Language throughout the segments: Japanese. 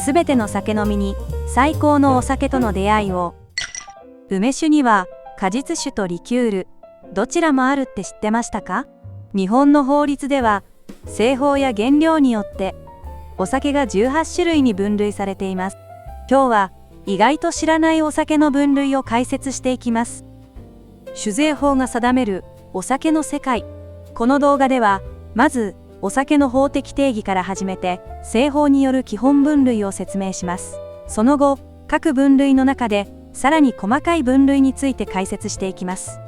すべての酒飲みに最高のお酒との出会いを。梅酒には果実酒とリキュール、どちらもあるって知ってましたか？日本の法律では製法や原料によってお酒が18種類に分類されています。今日は意外と知らないお酒の分類を解説していきます。酒税法が定めるお酒の世界。この動画ではまずお酒の法的定義から始めて製法による基本分類を説明します。その後、各分類の中でさらに細かい分類について解説していきます。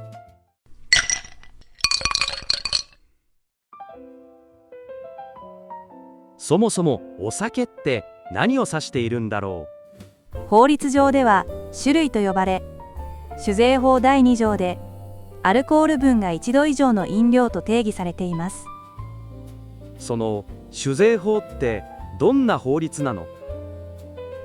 そもそもお酒って何を指しているんだろう。法律上では種類と呼ばれ、酒税法第2条でアルコール分が1度以上の飲料と定義されています。その酒税法ってどんな法律なの？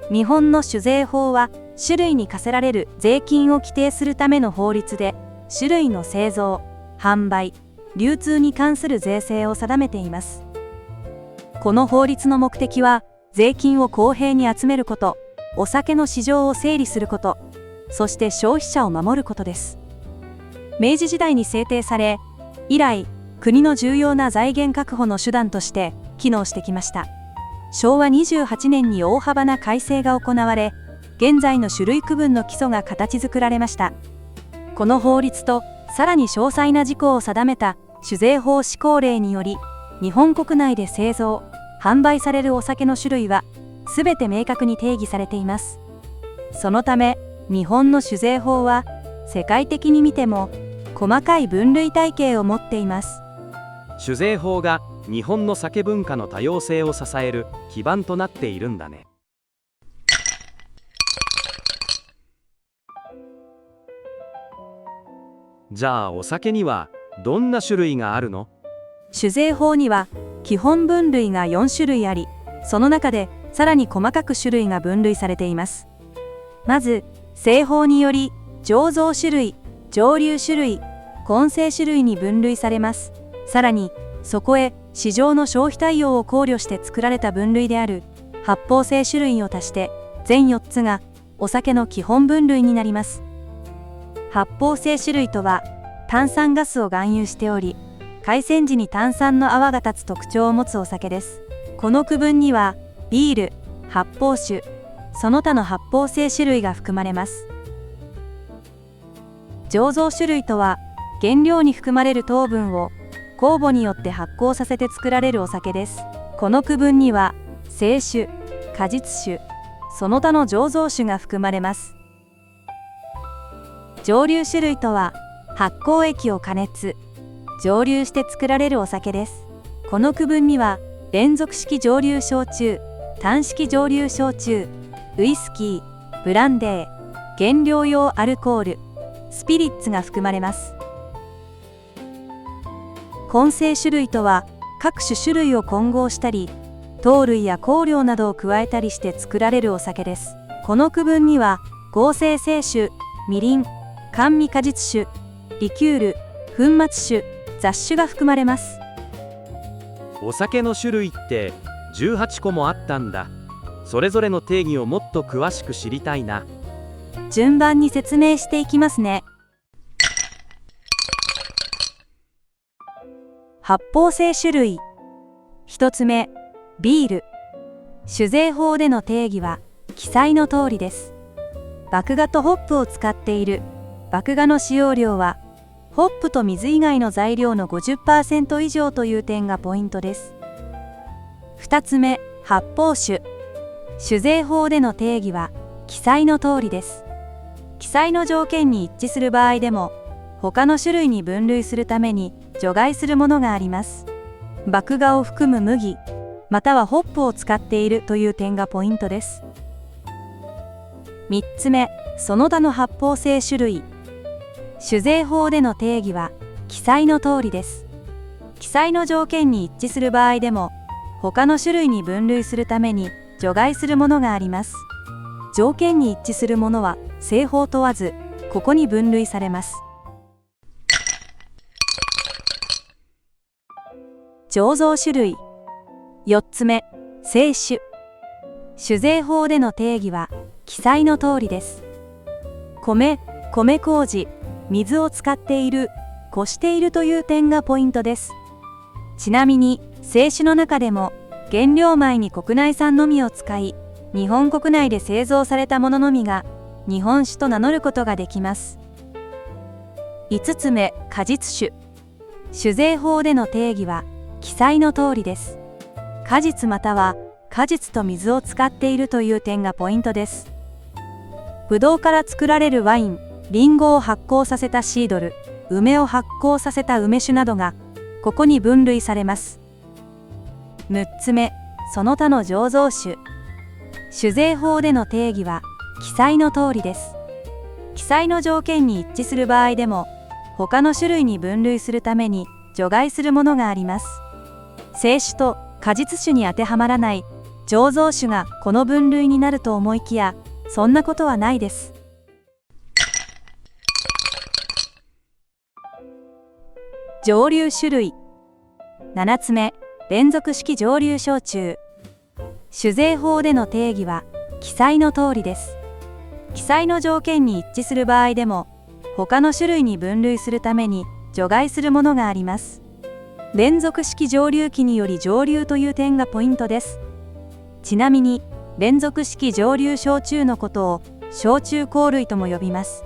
日本の酒税法は種類に課せられる税金を規定するための法律で、種類の製造、販売、流通に関する税制を定めています。この法律の目的は税金を公平に集めること、お酒の市場を整理すること、そして消費者を守ることです。明治時代に制定され、以来国の重要な財源確保の手段として機能してきました。昭和28年に大幅な改正が行われ、現在の種類区分の基礎が形作られました。この法律とさらに詳細な事項を定めた酒税法施行令により、日本国内で製造・販売されるお酒の種類はすべて明確に定義されています。そのため、日本の酒税法は世界的に見ても細かい分類体系を持っています。酒税法が日本の酒文化の多様性を支える基盤となっているんだね。じゃあお酒にはどんな種類があるの？酒税法には基本分類が4種類あり、その中でさらに細かく種類が分類されています。まず製法により醸造種類、蒸留種類、混成種類に分類されます。さらにそこへ市場の消費対応を考慮して作られた分類である発泡性種類を足して全4つがお酒の基本分類になります。発泡性種類とは炭酸ガスを含有しており、開栓時に炭酸の泡が立つ特徴を持つお酒です。この区分にはビール、発泡酒、その他の発泡性種類が含まれます。醸造種類とは原料に含まれる糖分を酵母によって発酵させて作られるお酒です。この区分には清酒、果実酒、その他の醸造酒が含まれます。蒸留種類とは発酵液を加熱、蒸留して作られるお酒です。この区分には連続式蒸留焼酎、単式蒸留焼酎、ウイスキー、ブランデー、原料用アルコール、スピリッツが含まれます。混成種類とは各種類を混合したり、糖類や香料などを加えたりして作られるお酒です。この区分には合成清酒、みりん、甘味果実酒、リキュール、粉末酒、雑酒が含まれます。お酒の種類って18個もあったんだ。それぞれの定義をもっと詳しく知りたいな。順番に説明していきますね。発泡性種類。1つ目、ビール。酒税法での定義は記載の通りです。麦芽とホップを使っている。麦芽の使用量はホップと水以外の材料の 50% 以上という点がポイントです。2つ目、発泡酒。酒税法での定義は記載の通りです。記載の条件に一致する場合でも他の種類に分類するために除外するものがあります。麦芽を含む麦またはホップを使っているという点がポイントです。3つ目、その他の発泡性種類。酒税法での定義は記載の通りです。記載の条件に一致する場合でも他の種類に分類するために除外するものがあります。条件に一致するものは製法問わずここに分類されます。醸造種類。4つ目、清酒。酒税法での定義は記載の通りです。米、米麹、水を使っている、こしているという点がポイントです。ちなみに、清酒の中でも、原料米に国内産のみを使い、日本国内で製造されたもののみが、日本酒と名乗ることができます。5つ目、果実酒。酒税法での定義は、記載の通りです。果実または、果実と水を使っているという点がポイントです。ブドウから作られるワイン、リンゴを発酵させたシードル、梅を発酵させた梅酒などが、ここに分類されます。6つ目、その他の醸造酒。酒税法での定義は、記載の通りです。記載の条件に一致する場合でも、他の種類に分類するために除外するものがあります。清酒と果実酒に当てはまらない醸造酒がこの分類になると思いきや、そんなことはないです。蒸留種類。7つ目、連続式蒸留焼酎。酒税法での定義は記載の通りです。記載の条件に一致する場合でも、他の種類に分類するために除外するものがあります。連続式蒸留機により蒸留という点がポイントです。ちなみに、連続式蒸留焼酎のことを焼酎香類とも呼びます。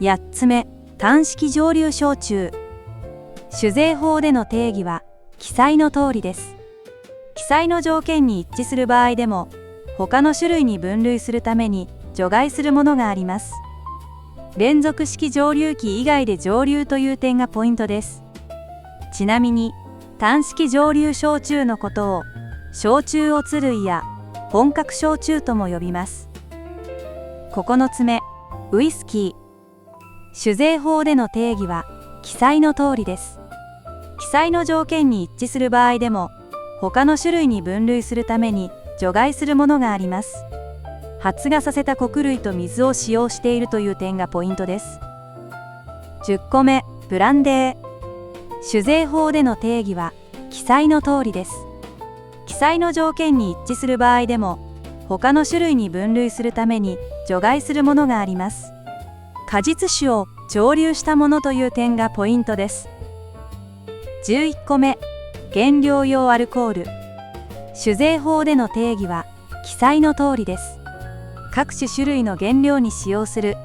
8つ目、単式蒸留焼酎。酒税法での定義は記載の通りです。記載の条件に一致する場合でも、他の種類に分類するために除外するものがあります。連続式蒸留機以外で蒸留という点がポイントです。ちなみに、単式蒸留焼酎のことを焼酎おつ類や本格焼酎とも呼びます。9つ目、ウイスキー。酒税法での定義は記載の通りです。記載の条件に一致する場合でも、他の種類に分類するために除外するものがあります。発芽させた穀類と水を使用しているという点がポイントです。10個目、ブランデー。酒税法での定義は記載の通りです。記載の条件に一致する場合でも、他の種類に分類するために除外するものがあります。果実酒を蒸留したものという点がポイントです。11個目、原料用アルコール。酒税法での定義は記載の通りです。各種種類の原料に使用する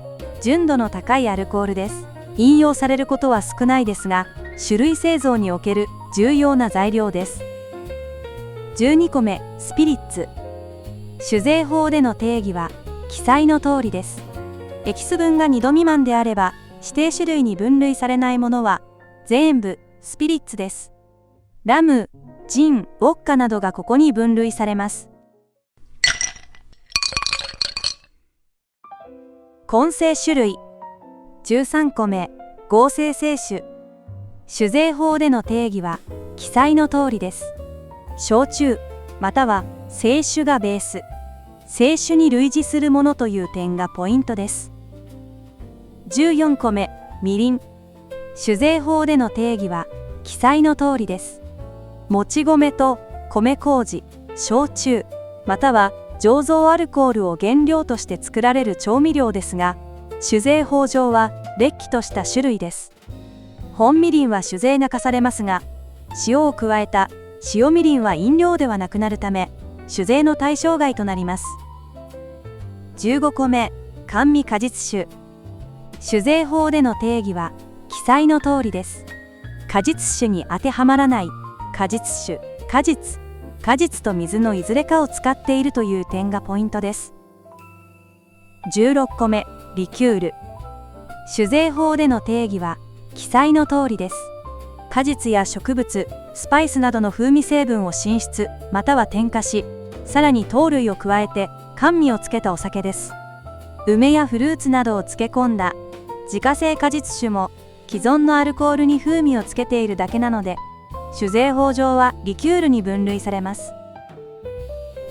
純度の高いアルコールです。引用されることは少ないですが、酒類製造における重要な材料です。12個目、スピリッツ。酒税法での定義は記載の通りです。エキス分が2度未満であれば、指定種類に分類されないものは全部スピリッツです。ラム、ジン、ウォッカなどがここに分類されます。混成種類。13個目、合成清酒。酒税法での定義は記載の通りです。焼酎または清酒がベース、清酒に類似するものという点がポイントです。14個目、みりん。酒税法での定義は記載の通りです。もち米と米麹、焼酎または醸造アルコールを原料として作られる調味料ですが、酒税法上はれっきとした種類です。本みりんは酒税が課されますが、塩を加えた塩みりんは飲料ではなくなるため、酒税の対象外となります。15個目、甘味果実酒。酒税法での定義は記載の通りです。果実酒に当てはまらない果実酒、果実と水のいずれかを使っているという点がポイントです。16個目、リキュール。酒税法での定義は記載の通りです。果実や植物、スパイスなどの風味成分を浸出または添加し、さらに糖類を加えて甘味をつけたお酒です。梅やフルーツなどを漬け込んだ自家製果実酒も既存のアルコールに風味をつけているだけなので、酒税法上はリキュールに分類されます。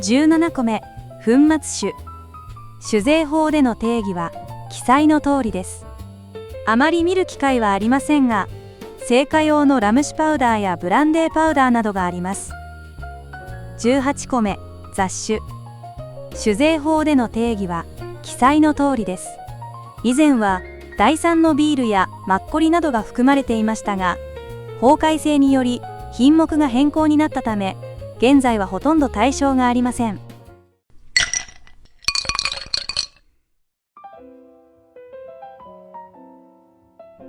17個目、粉末酒。酒税法での定義は記載の通りです。あまり見る機会はありませんが、製菓用のラム酒パウダーやブランデーパウダーなどがあります。18個目、雑種。酒税法での定義は記載の通りです。以前は第3のビールやマッコリなどが含まれていましたが、法改正により品目が変更になったため、現在はほとんど対象がありません。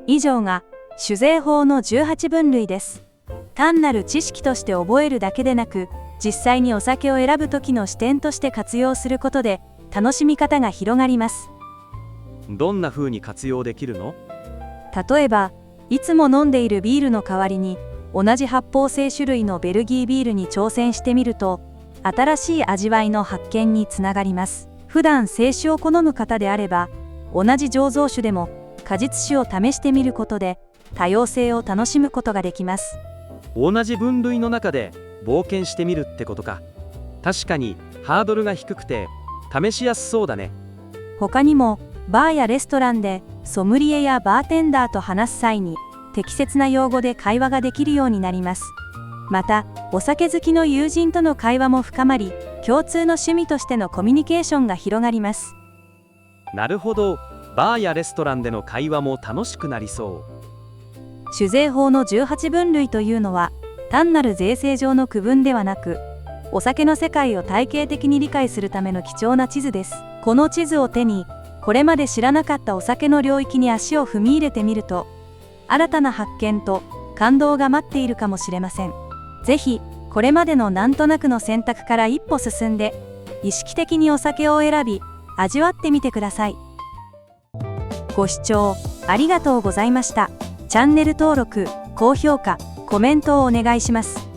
以上が酒税法の18分類です。単なる知識として覚えるだけでなく、実際にお酒を選ぶ時の視点として活用することで楽しみ方が広がります。どんな風に活用できるの？例えば、いつも飲んでいるビールの代わりに同じ発泡性種類のベルギービールに挑戦してみると、新しい味わいの発見につながります。普段清酒を好む方であれば、同じ醸造酒でも果実酒を試してみることで多様性を楽しむことができます。同じ分類の中で冒険してみるってことか。確かにハードルが低くて試しやすそうだね。他にもバーやレストランでソムリエやバーテンダーと話す際に適切な用語で会話ができるようになります。また、お酒好きの友人との会話も深まり、共通の趣味としてのコミュニケーションが広がります。なるほど。バーやレストランでの会話も楽しくなりそう。酒税法の18分類というのは、単なる税制上の区分ではなく、お酒の世界を体系的に理解するための貴重な地図です。この地図を手に、これまで知らなかったお酒の領域に足を踏み入れてみると、新たな発見と感動が待っているかもしれません。ぜひ、これまでのなんとなくの選択から一歩進んで、意識的にお酒を選び、味わってみてください。ご視聴ありがとうございました。チャンネル登録、高評価、コメントをお願いします。